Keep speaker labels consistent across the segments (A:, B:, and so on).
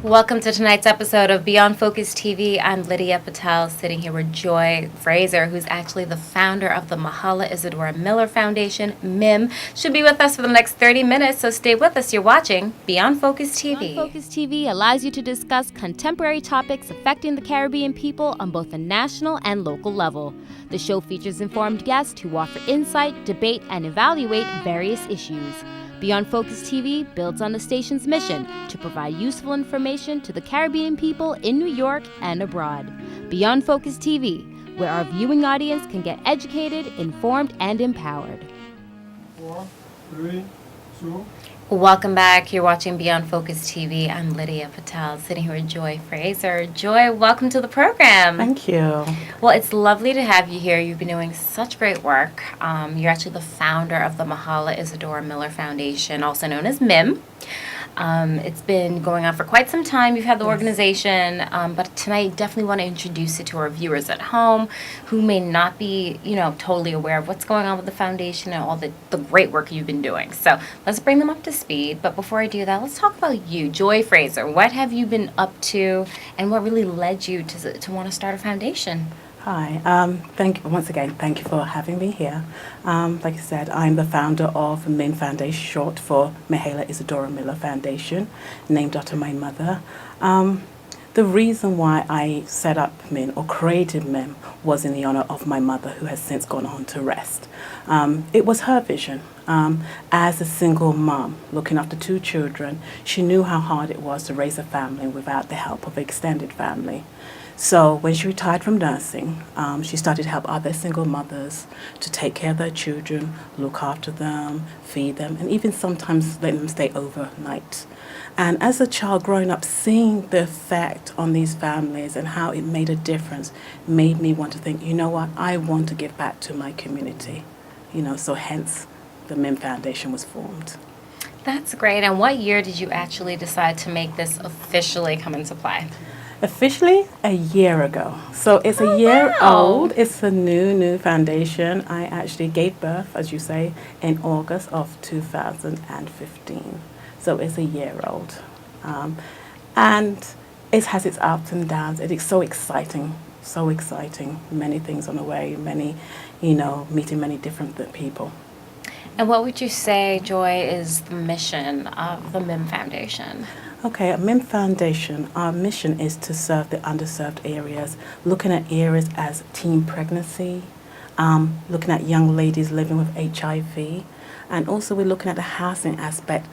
A: Welcome to tonight's episode of Beyond Focus TV. I'm Lydia Patel, sitting here with Joy Frazier, who's actually the founder of the Mahala Isadora Miller Foundation, MIM. Should be with us for the next 30 minutes, so stay with us. You're watching Beyond Focus TV.
B: Beyond Focus TV allows you to discuss contemporary topics affecting the Caribbean people on both a national and local level. The show features informed guests who offer insight, debate, and evaluate various issues. Beyond Focus TV builds on the station's mission to provide useful information to the Caribbean people in New York and abroad. Beyond Focus TV, where our viewing audience can get educated, informed, and empowered.
C: 4, 3, 2.
A: Welcome back. You're watching Beyond Focus TV. I'm Lydia Patel, sitting here with Joy Frazier. Joy, welcome to the program.
D: Thank you.
A: Well, it's lovely to have you here. You've been doing such great work. You're actually the founder of the Mahala Isadora Miller Foundation, also known as MIM. It's been going on for quite some time. You've had the organization, but tonight definitely want to introduce it to our viewers at home who may not be, totally aware of what's going on with the foundation and all the great work you've been doing. So let's bring them up to speed. But before I do that, let's talk about you, Joy Frazier. What have you been up to, and what really led you to want to start a foundation?
D: Hi. Thank you once again. Thank you for having me here. Like I said, I'm the founder of MIM Foundation, short for Mahala Isadora Miller Foundation, named after my mother. The reason why I set up MIM or created MIM was in the honor of my mother, who has since gone on to rest. It was her vision. As a single mom looking after 2 children, she knew how hard it was to raise a family without the help of an extended family. So when she retired from nursing, she started to help other single mothers to take care of their children, look after them, feed them, and even sometimes let them stay overnight. And as a child growing up, seeing the effect on these families and how it made a difference made me want to think, you know what, I want to give back to my community. So hence the MIM Foundation was formed.
A: That's great. And what year did you actually decide to make this officially come into play?
D: Officially a year ago. So it's a year old. It's a new foundation. I actually gave birth, as you say, in August of 2015. So it's a year old. And it has its ups and downs. It is so exciting. Many things on the way, meeting many different people.
A: And what would you say, Joy, is the mission of the MIM Foundation?
D: Okay, at MIM Foundation, our mission is to serve the underserved areas, looking at areas as teen pregnancy, looking at young ladies living with HIV, and also we're looking at the housing aspect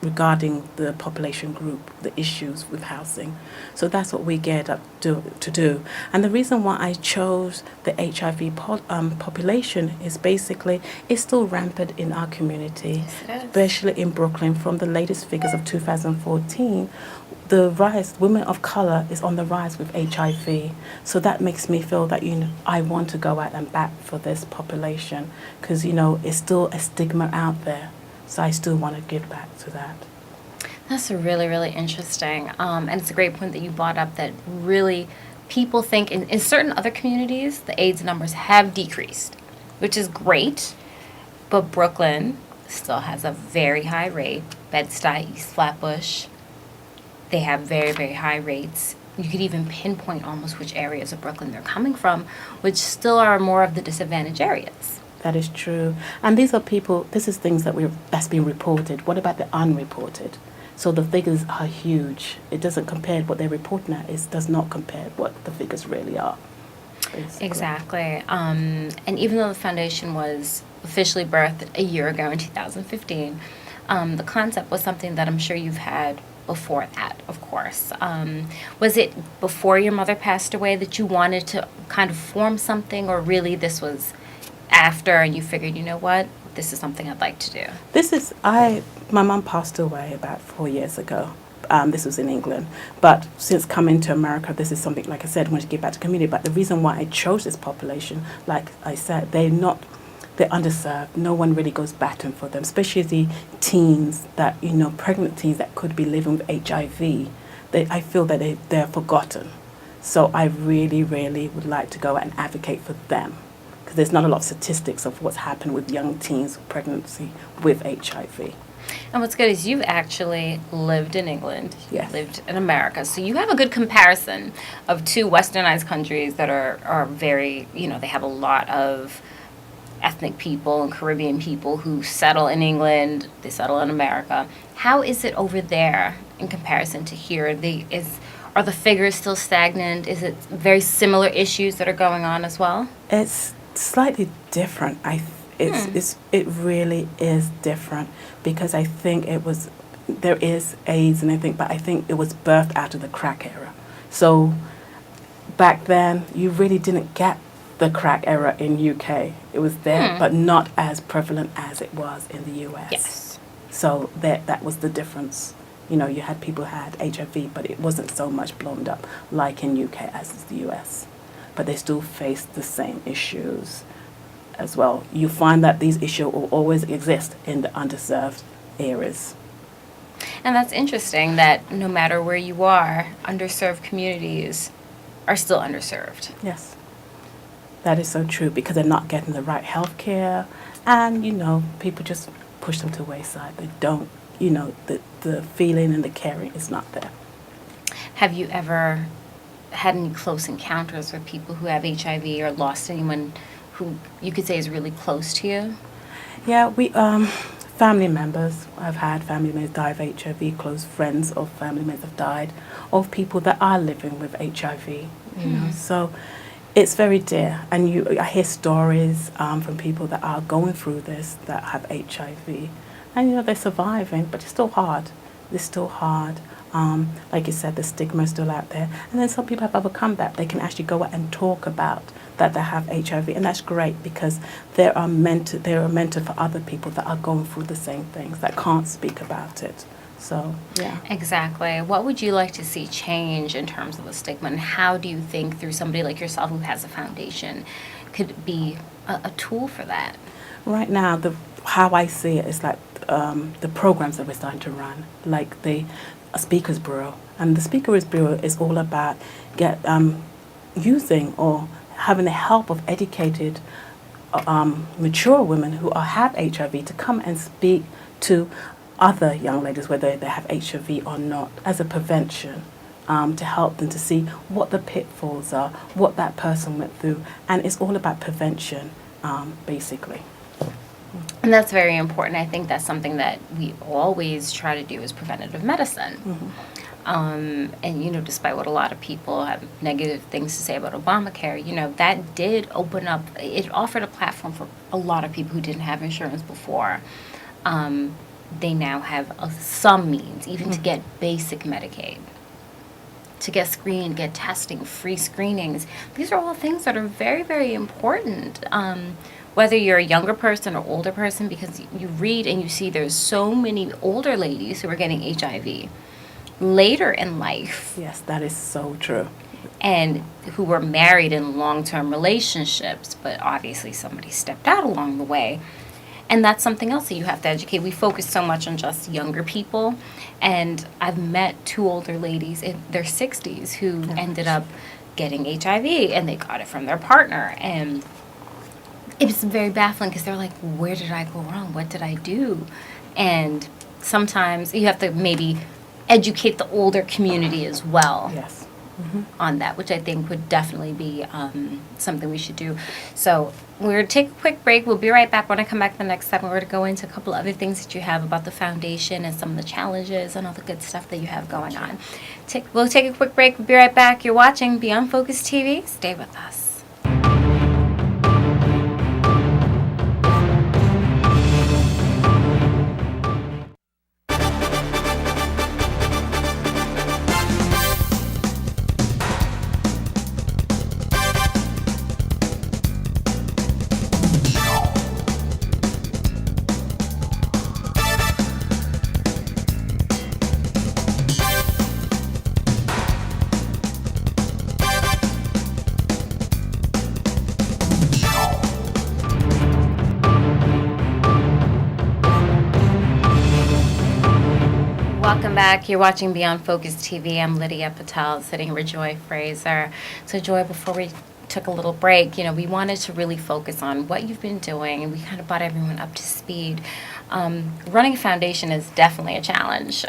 D: regarding the population group, the issues with housing. So that's what we geared up to do. And the reason why I chose the HIV population is basically it's still rampant in our community, especially in Brooklyn. From the latest figures of 2014, the rise, women of color is on the rise with HIV. So that makes me feel that, I want to go out and bat for this population because, it's still a stigma out there. So I still want to give back to that.
A: That's really, really interesting. And it's a great point that you brought up that really people think in certain other communities, the AIDS numbers have decreased, which is great. But Brooklyn still has a very high rate. Bed-Stuy, East Flatbush, they have very, very high rates. You could even pinpoint almost which areas of Brooklyn they're coming from, which still are more of the disadvantaged areas.
D: That is true. And these are people, this is things that's been reported. What about the unreported? So the figures are huge. It doesn't compare what they're reporting at. It does not compare what the figures really are. Basically.
A: Exactly. And even though the foundation was officially birthed a year ago in 2015, the concept was something that I'm sure you've had before that, of course. Was it before your mother passed away that you wanted to kind of form something, or really this was after and you figured, you know what, this is something I'd like to do?
D: My mum passed away about 4 years ago. This was in England. But since coming to America, this is something, like I said, I wanted to give back to the community. But the reason why I chose this population, like I said, they're underserved. No one really goes batting for them, especially the teens that, pregnant teens that could be living with HIV. I feel that they're forgotten. So I really, really would like to go and advocate for them. Because there's not a lot of statistics of what's happened with young teens pregnancy with HIV.
A: And what's good is you've actually lived in England,
D: Yes.
A: lived in America, so you have a good comparison of two westernized countries that are very, they have a lot of ethnic people and Caribbean people who settle in England, they settle in America. How is it over there in comparison to here? Are the figures still stagnant? Is it very similar issues that are going on as well?
D: It's slightly different. It really is different because I think there is AIDS but I think it was birthed out of the crack era. So back then you really didn't get the crack era in UK. It was there, but not as prevalent as it was in the US.
A: Yes.
D: So that was the difference. You had people who had HIV, but it wasn't so much blown up like in UK as is the US. But they still face the same issues as well. You find that these issues will always exist in the underserved areas.
A: And that's interesting that no matter where you are, underserved communities are still underserved.
D: Yes. That is so true because they're not getting the right health care and, people just push them to the wayside. They don't, the feeling and the caring is not there.
A: Have you ever had any close encounters with people who have HIV or lost anyone who you could say is really close to you?
D: Yeah, we family members. I've had family members die of HIV, close friends of family members have died, of people that are living with HIV. So it's very dear, and I hear stories from people that are going through this that have HIV, and they're surviving, but it's still hard. It's still hard. Like you said, the stigma is still out there, and then some people have overcome that. They can actually go out and talk about that they have HIV, and that's great because they are mentor for other people that are going through the same things that can't speak about it. So, yeah.
A: Exactly. What would you like to see change in terms of the stigma, and how do you think through somebody like yourself who has a foundation could be a tool for that?
D: Right now, how I see it is like the programs that we're starting to run, like the Speakers Bureau. And the Speakers Bureau is all about using or having the help of educated, mature women who have HIV to come and speak to other young ladies, whether they have HIV or not, as a prevention, to help them to see what the pitfalls are, what that person went through. And it's all about prevention, basically.
A: And that's very important. I think that's something that we always try to do is preventative medicine. And, despite what a lot of people have negative things to say about Obamacare, that did open up, it offered a platform for a lot of people who didn't have insurance before. They now have some means, even to get basic Medicaid, to get screened, get testing, free screenings. These are all things that are very, very important. Whether you're a younger person or older person, because you read and you see there's so many older ladies who are getting HIV later in life.
D: Yes, that is so true.
A: And who were married in long-term relationships, but obviously somebody stepped out along the way. And that's something else that you have to educate. We focus so much on just younger people. And I've met two older ladies in their 60s who ended up getting HIV, and they got it from their partner. And it was very baffling because they're like, where did I go wrong? What did I do? And sometimes you have to maybe educate the older community as well.
D: Yes.
A: On that, which I think would definitely be something we should do. So we're going to take a quick break. We'll be right back. When I come back the next time, we're going to go into a couple other things that you have about the foundation and some of the challenges and all the good stuff that you have going on. We'll take a quick break. We'll be right back. You're watching Beyond Focus TV. Stay with us. Welcome back. You're watching Beyond Focus TV. I'm Lydia Patel, sitting with Joy Frazier. So, Joy, before we took a little break, we wanted to really focus on what you've been doing, and we kind of brought everyone up to speed. Running a foundation is definitely a challenge.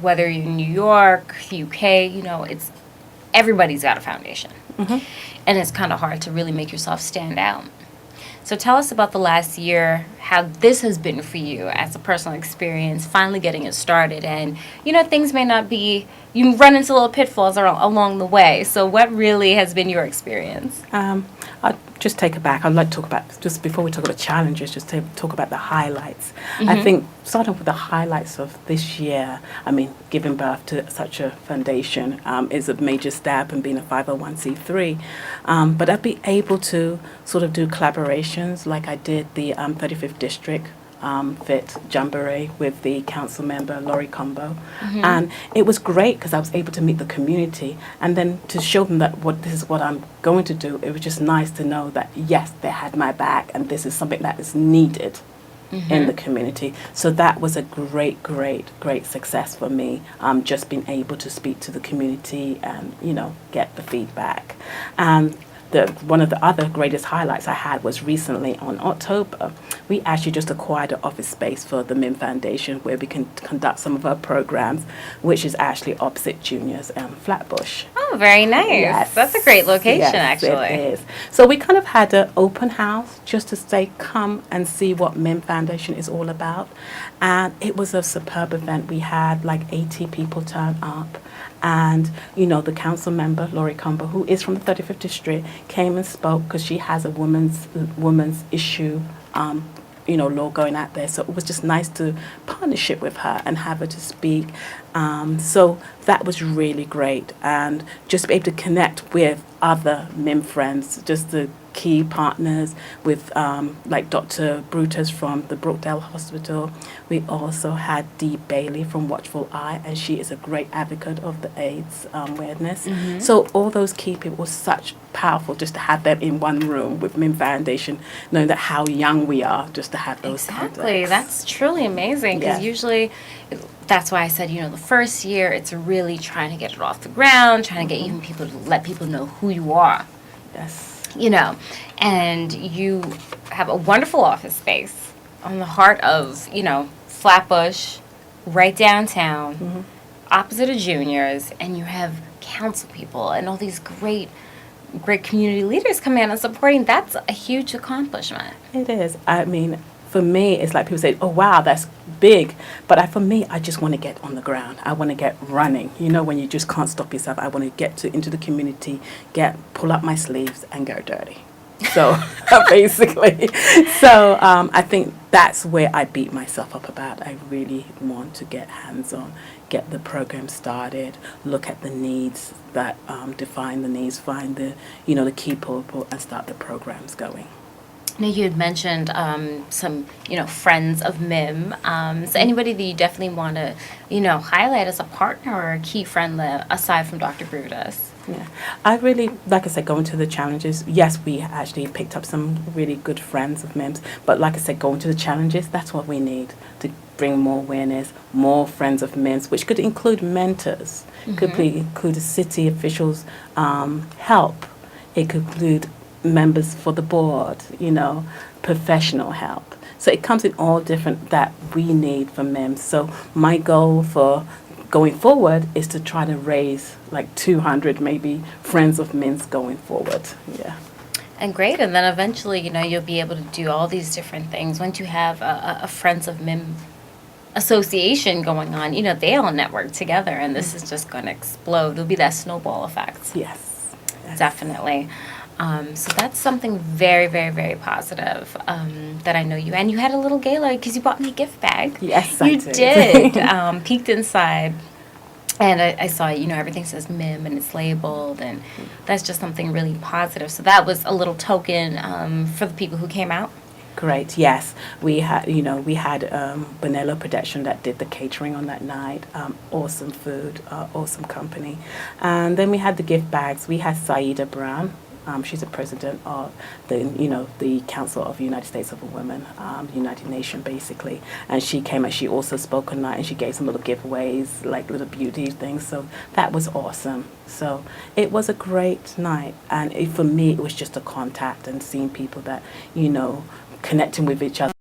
A: Whether you're in New York, UK, it's everybody's got a foundation.
D: Mm-hmm.
A: And it's kind of hard to really make yourself stand out. So tell us about the last year, how this has been for you as a personal experience, finally getting it started. And, things may not be, you run into little pitfalls along the way. So what really has been your experience?
D: I'll just take it back. I'd like to talk about, just before we talk about challenges, just to talk about the highlights.
A: Mm-hmm.
D: I think starting with the highlights of this year, giving birth to such a foundation is a major step, and being a 501c3. But I'd be able to sort of do collaborations like I did the 35th District Fit Jamboree with the council member, Laurie Combo.
A: Mm-hmm.
D: And it was great because I was able to meet the community and then to show them that this is what I'm going to do. It was just nice to know that, yes, they had my back and this is something that is needed in the community. So that was a great, great, great success for me, just being able to speak to the community and, get the feedback. One of the other greatest highlights I had was recently on October, we actually just acquired an office space for the MIM Foundation where we can conduct some of our programs, which is actually opposite Junior's Flatbush.
A: Oh, very nice.
D: Yes.
A: That's a great location,
D: Yes,
A: actually.
D: it is. So we kind of had an open house just to say, come and see what MIM Foundation is all about. And it was a superb event. We had like 80 people turn up. And, the council member, Laurie Combo, who is from the 35th District, came and spoke because she has a woman's issue, law going out there. So it was just nice to partnership with her and have her to speak. So that was really great. And just be able to connect with other MIM friends, just the key partners with like Dr. Brutus from the Brookdale Hospital. We also had Dee Bailey from Watchful Eye, and she is a great advocate of the AIDS awareness.
A: Mm-hmm.
D: So all those key people were such powerful just to have them in one room with MIM Foundation, knowing that how young we are, just to have those
A: Exactly.
D: contacts.
A: That's truly amazing because
D: Yeah.
A: usually that's why I said, the first year it's really trying to get it off the ground, trying to get even people to let people know who you are.
D: Yes.
A: And you have a wonderful office space on the heart of, Flatbush, right downtown, opposite of Junior's, and you have council people and all these great community leaders coming in and supporting. That's a huge accomplishment.
D: It is. For me, it's like people say, oh, wow, that's big. But for me, I just want to get on the ground. I want to get running. When you just can't stop yourself. I want to get into the community, pull up my sleeves and go dirty. So basically, I think that's where I beat myself up about. I really want to get hands-on, get the program started, look at the needs that define the needs, find the key people and start the programs going.
A: Now, you had mentioned some, friends of MIM. So anybody that you definitely want to, highlight as a partner or a key friend aside from Dr. Brutus?
D: Yeah, I really, like I said, going to the challenges. Yes, we actually picked up some really good friends of MIMS. But like I said, going to the challenges, that's what we need to bring more awareness, more friends of MIMS, which could include mentors, could include city officials' help. It could include members for the board, professional help. So it comes in all different that we need from MIMS. So my goal for going forward is to try to raise like 200 maybe friends of MIMS going forward. Yeah.
A: And great, and then eventually, you'll be able to do all these different things. Once you have a Friends of MIM association going on, they all network together, and this is just going to explode. There'll be that snowball effect.
D: Yes.
A: Definitely. So that's something very, very, very positive that I know you. And you had a little gala because you bought me a gift bag.
D: Yes,
A: you
D: I did.
A: Peeked inside. And I saw, everything says MIM and it's labeled. And that's just something really positive. So that was a little token for the people who came out.
D: Great. Yes, we had Bonello Production that did the catering on that night. Awesome food, awesome company, and then we had the gift bags. We had Saida Brown She's a president of the Council of the United States of Women, United Nations basically. And she came and she also spoke a night and she gave some little giveaways, like little beauty things. So that was awesome. So it was a great night. And for me, it was just a contact and seeing people that, connecting with each other.